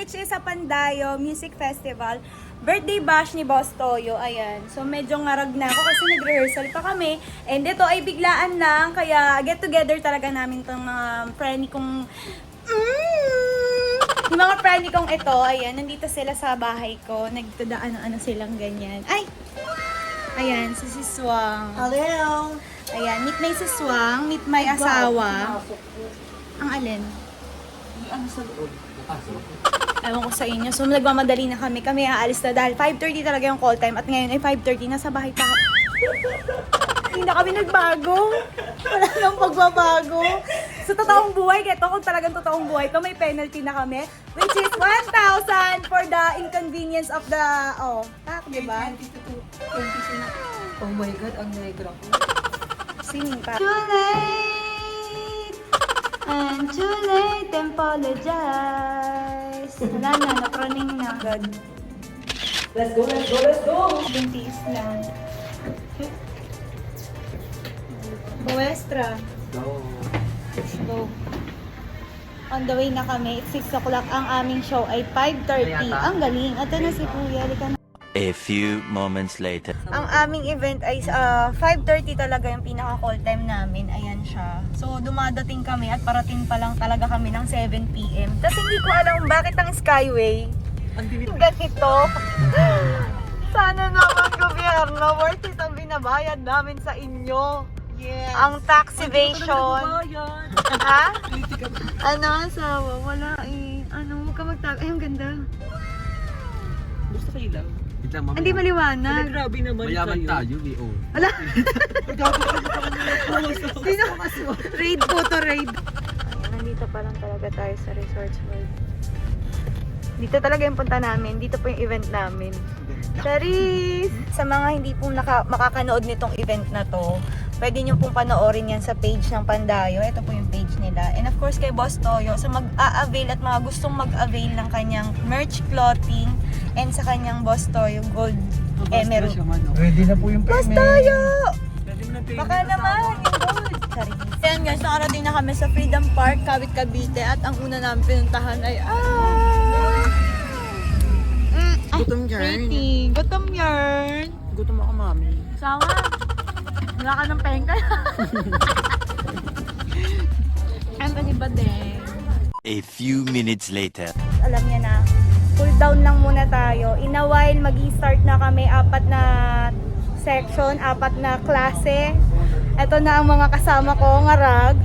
which is sa Pandayo Music Festival. Birthday bash ni Boss Toyo, ayan. So medyo ngarag na ako kasi nag-rehearsal pa kami. And ito ay biglaan lang, kaya get together talaga namin itong mga friend kong... Yung mga friend kong ito, ayan, nandito sila sa bahay ko. Nagtadaan-ano silang ganyan. Ay! Ayan, si Siswang. Hello! Ayan, meet my Siswang, meet my asawa. Ang alin? Ano sa loob? Ewan ko sa inyo. So, nagmamadali na kami. Kami aalis na dahil 5:30 talaga yung call time. At ngayon ay 5:30. Nasa bahay pa. Hindi na kami nagbago. Wala nang pagbabago. Sa totoong buhay, kaya kung talagang totoong buhay ko, may penalty na kami. Which is 1,000 for the inconvenience of the... Oh, diba? 22 na. Oh my God, ang negra ko. Singing pa. Too late! And too late, apologize. Wala na, napraning na. God. Let's go, let's go, let's go! Buntis lang. Buwestra. Go! Let's go. On the way na kami. It's 6 o'clock. Ang aming show ay 5:30. Ang galing. Ate na si Kuya. Halika na. A few moments later. Ang aming event ay 5:30 talaga yung pinaka-call time namin. Ayan siya. So, dumadating kami at parating pa lang talaga kami ng 7 p.m. Tapos hindi ko alam bakit ang Skyway ganito. Sana naman gobyerno, worth it ang binabayad namin sa inyo. Yes! Ang taxivation. Ha? Ano, asawa? Wala eh. Ano, huwag ka magtag... Ay, ang ganda. Gusto kayo lang? Hindi maliwanag. Grabe naman Mayaman kayo. tayo, B.O. Wala. Grabe kayo pa kami. Sino? Raid po to, raid. Nandito pa lang talaga tayo sa Resorts World. Dito talaga yung punta namin. Dito po yung event namin. Charis! Sa mga hindi po makakanood nitong event na to, pwede nyo pong panoorin yan sa page ng Pandayo. Ito po yung page nila. And of course kay Boss Toyo, sa mag-a-avail at mga gustong mag-avail ng kanyang merch clothing and sa kanyang Boss Toyo Gold Emerald. Ready na po yung Boss Toyo! Baka naman, yung gold. Charis. Ayan guys, nakarating na kami sa Freedom Park, Kawit, Cavite. At ang una namin pinuntahan ay Gutom yarn. pretty. Gutom yarn. Gutom ako, mami. Sama. Wala ka ng pengka. Ay, pwede ba din? A few minutes later. Alam niya na, cool down lang muna tayo. In a while, mag-i-start na kami. 4 na section, 4 na klase. Ito na ang mga kasama ko, ngarag.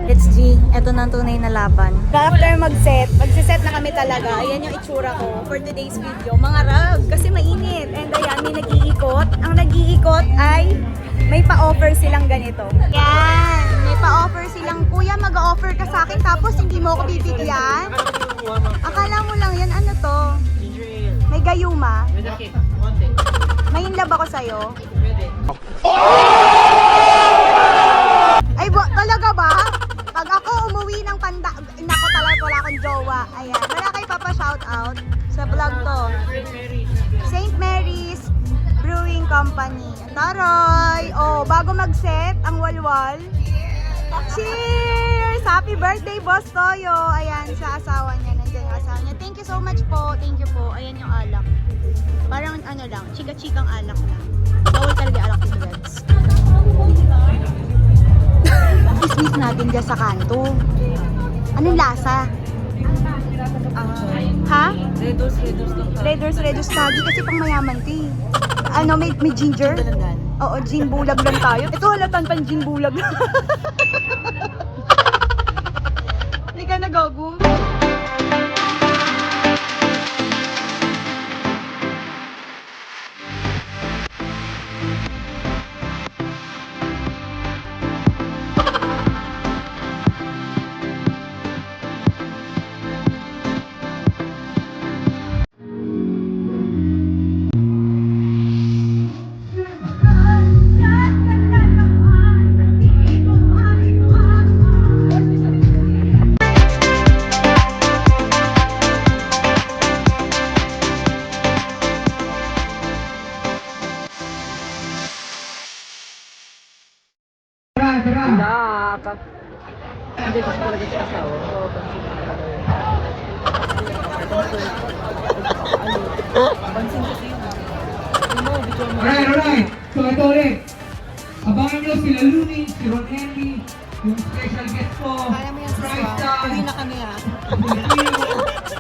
Let's G, ito na ang tunay na laban. After magsiset na kami talaga. Ayan yung itsura ko for today's video. Mga rag, kasi mainit. And ayan, may nag-iikot. Ang nag-iikot ay may pa-offer silang ganito. Yan, may pa-offer silang, kuya mag-offer ka sa akin tapos hindi mo ako bibigyan. Akala mo lang yan, ano to? May gayuma. May inlove ako sa'yo. Ay, talaga ba? Pag ako umuwi ng nako talaga wala akong jowa. Ayan, wala kayo papa-shoutout sa vlog to. St. Mary's Brewing Company. Taray! Oh, bago mag-set ang walwal. Cheers! Happy birthday, Boss Toyo! Ayan, sa asawa niya. Nandiyan yung asawa niya. Thank you so much po. Thank you po. Ayan yung alak. Parang ano lang, chika-chikang alak lang. Bawal talaga alak dito, guys. Business natin dyan sa kanto. Anong lasa? Ha? Redors lagi kasi pang mayaman to eh. Ano, may ginger? Oo, gin bulag lang tayo. Ito halatan pang gin bulag. Hindi ka nagagum. Hindi ko talaga sa asawa. Alright. So ito ulit. Abangan nyo sila Looney, si Ron Henry, yung special guest ko, Kaya mo yan, sis, Price wow. Tag, Uwi na kami ha.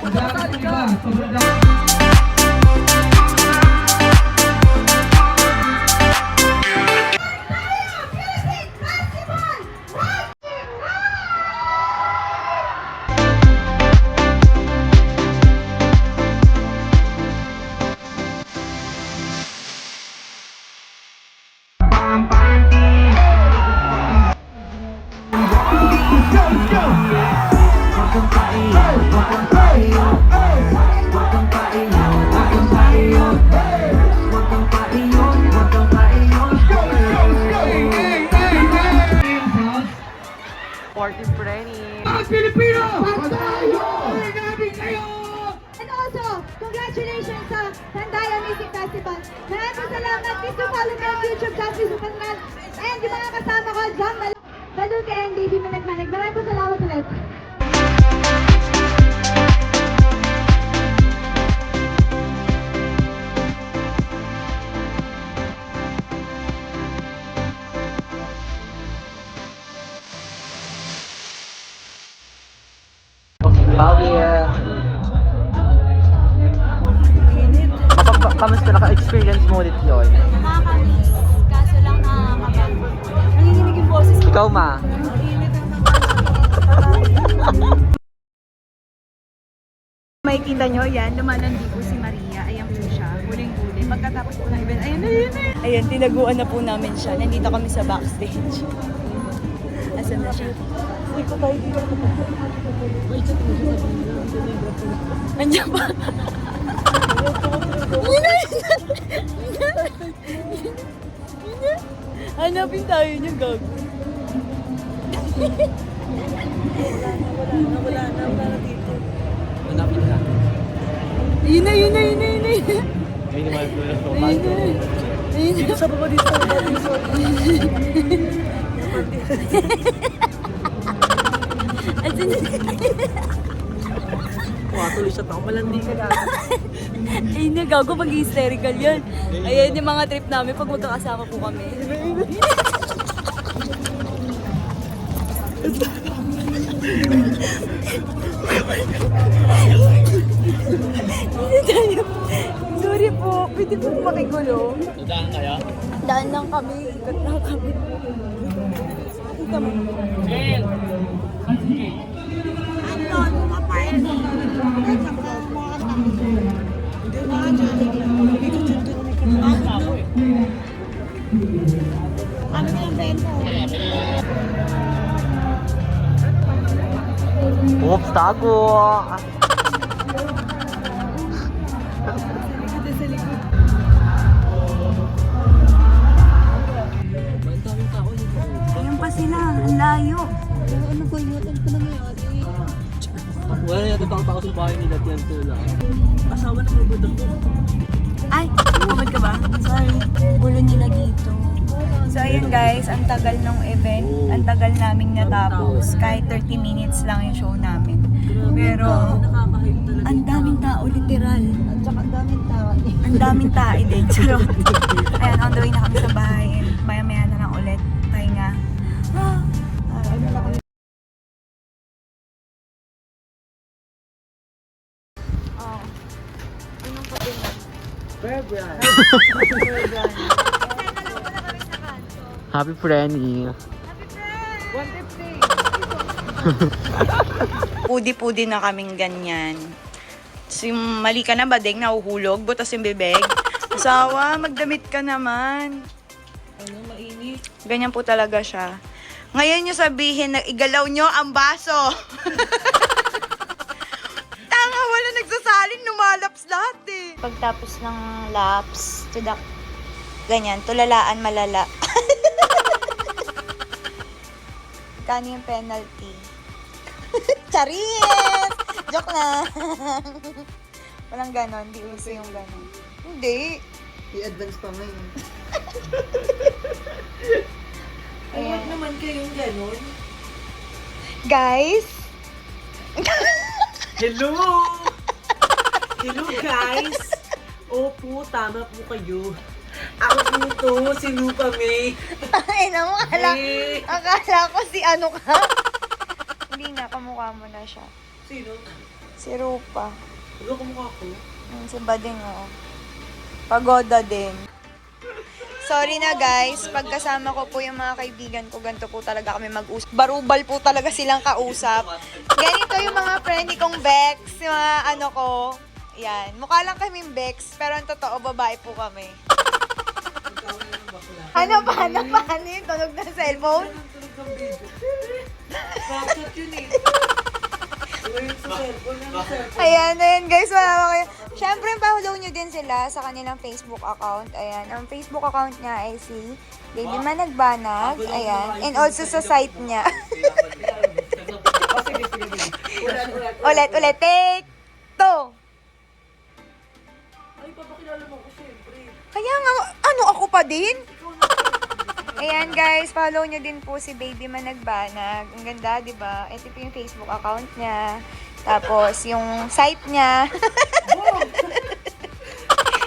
Ang dami ko iba. Sobrang dami. Ang Pilipino! Patayo! Namin kayo! And also, congratulations sa Tandaya Music Festival. Maraming salamat. Please do follow me on YouTube, Jasmine Supanran. And yung mga kasama ko, John Balduque and Baby Managmanag. Maraming salamat ulit. Kamusta naka-experience mo ulit yun? Nakakamiss. Kaso lang nakakapagod. Nanginginig yung boses ko. Ikaw, ma? Makikita nyo, yan, lumalandi po si Maria. Ayan po siya, huling-huli. Pagkatapos po ng event, ayan na yun eh. Ayan, tinaguan na po namin siya. Nandito kami sa backstage. Asan na siya? Uy, ko tayo dito. Nandiyan pa. Hanapin tayo niya, gago. Wala na dito. Hanapin ka. Yun na. Ayun naman po yung Ayun na. Sa baba dito. tuloy siya tao. Malandi ka na. Ayun na, gago, pag-hysterical yun. Ayan yung mga trip namin pag magkakasama po kami. Sorry po, pwede po makigulo. Daan kaya? Daan lang kami, ikot lang kami. Kita mo. Oops, tago! Ayun pa sila, ang layo. Ano ba yun? Ano ba nangyayari? Wala yata tao sa bahay nila yan tula. Asawa na mga budang ko. Ay, bumabad ka ba? Sorry, gulo nila dito. So ayun guys, ang tagal ng event, ang tagal naming natapos. Kahit 30 minutes lang yung show namin. Pero, ang daming tao, literal. At saka ang daming tao. Ang daming tae din, charot. Ayan, on the way na kami sa bahay. And maya-maya na lang ulit. Pahinga. Oh. Anong kape mo? Happy Frenny. Pudi-pudi na kaming ganyan. So, yung mali ka na ba, deng, nahuhulog, butas yung bibig. Asawa, magdamit ka naman. Ano, mainit. Ganyan po talaga siya. Ngayon nyo sabihin na igalaw nyo ang baso. Tanga, wala nagsasalin, lumalaps lahat eh. Pagtapos ng laps, ganyan, tulalaan malala. Kano yung penalty? Charis! Joke na. Walang ganon, di uso yung ganon. Hindi. I-advance pa ngayon. Ayan. naman kayong gano'n. Guys, Hello! Hello guys! Opo, tama po kayo. Ako po to, si Lupa May. Ay, naman, akala ko si ano ka. Hindi na, kamukha mo na siya. Sino? Si Rupa. Ano kamukha ko? Si Bading, oo. Pagoda din. Sorry na guys, pagkasama ko po yung mga kaibigan ko, ganito po talaga kami mag-usap. Barubal po talaga silang kausap. Ganito yung mga friendly kong Bex, yung mga ano ko. Yan, mukha lang kaming Bex, pero ang totoo, babae po kami. Ano ba yung tunog ng cellphone? Tunog ng video. Snapchat yun eh. Yung sa cellphone, yung cellphone. Ayan guys, wala kayo. Siyempre, follow nyo din sila sa kanilang Facebook account. Ayan, ang Facebook account niya ay si Baby Managbanag. Ayan, and also sa site niya. Ulit, take 2. Ay, papakilala mo ko syempre. Kaya nga, ano ako pa din? Ayan guys, follow nyo din po si Baby Managbanag. Ang ganda, di ba? Ito po yung Facebook account niya. Tapos, yung site niya.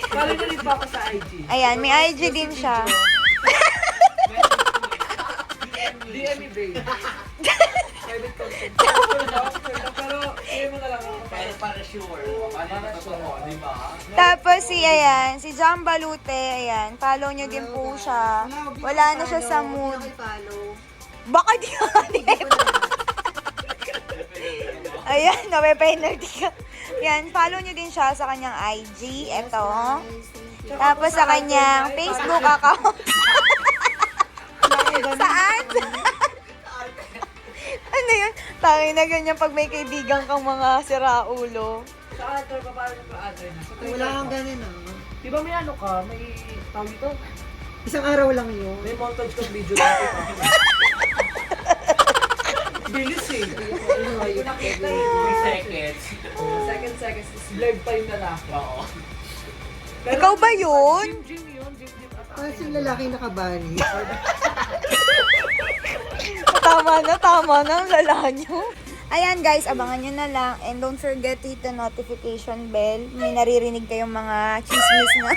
Follow na rin po ako sa IG. Ayan, may IG din siya. DM me, babe. Private content. Pero, DM mo na lang ako. Para sure. Para sure, di ba? Tapos si John Balute, ayan, follow nyo din po siya. Wala na siya sa mood. Baka di ka. Ayan, nape-penalty ka. Yan, follow nyo din siya sa kanyang IG, eto. Tapos sa kanyang Facebook account. Saan? Ano yun? Tangin na ganyan pag may kaibigan kang mga siraulo. Sa other, paano yung pa-other na? Wala kang ganun Di ba may ano ka? May tawag ito? Isang araw lang yun. May montage kang video natin. Bilis eh. Hindi ko nakita eh. 3 seconds. Blurred pa yung lalaki. Oo. Ikaw ba yun? Jim yun. Jim at Parang yung lalaki nakabani. Tama na ang lala nyo. Ayan guys, abangan nyo na lang. And don't forget to hit the notification bell. May naririnig kayong mga chismis na.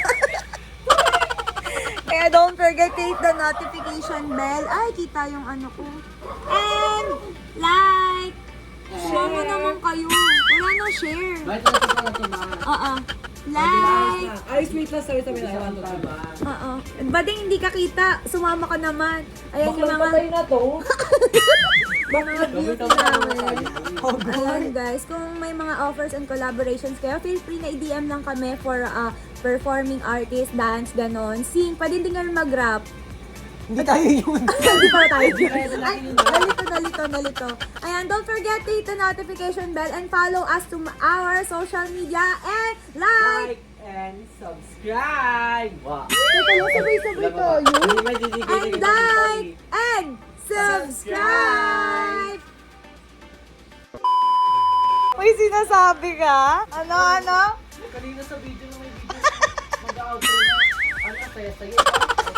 Kaya don't forget to hit the notification bell. Ay, kita yung ano ko. And like. Share mo naman kayo. Wala na share. Bakit na ito pala ito na? Like. Ay, wait lang. Sabi na. I want to ba? Bading hindi ka kita. Sumama ka naman. Ayan yung mga... Patay na to. mga beauty namin. Ayan guys, kung may mga offers and collaborations kayo, feel free na i-DM lang kami for performing artist, dance, ganon. Sing, pwede din nga rin mag-rap. Hindi tayo yun. Hindi pa tayo. Ay, nalito. Ayan, don't forget to hit the notification bell and follow us to our social media and like! And subscribe! Wow! Teka lang, sabay-sabay tayo. And like! And subscribe! May sinasabi ka? Ano? Kanina sa video na may video mag-outro na. Ano, saya-saya.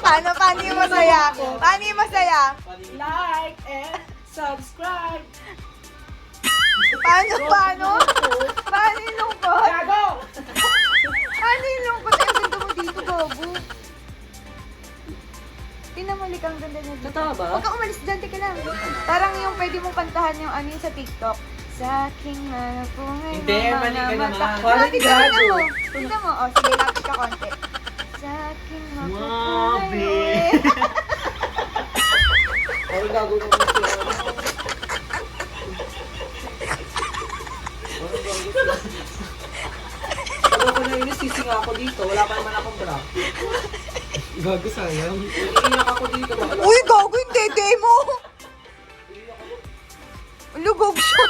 Paano yung masaya? Paano yung masaya? Like and subscribe! Paano? Paano yung lungkot? Gago! Paano yung lungkot? Ay, ang ganda mo dito, Gogo. Tinamalik ang ganda na dito. Totoo ba? Huwag kang umalis dyan, tika lang. Parang yung pwede mong kantahan yung ano yung sa TikTok. Sa aking mga pungay Hindi, mali ka naman. Parang Lapit ka, gago. tignan mo. Tignan mo. O, sige, lapit ka konti. Sa aking mga pungay. Parang gago naman siya. Pag ako na yun, sisinga ako dito. Wala pa naman akong bra. Gago sayang. Iiyak ako dito. Uy, gago yung dede mo. Lugog siya.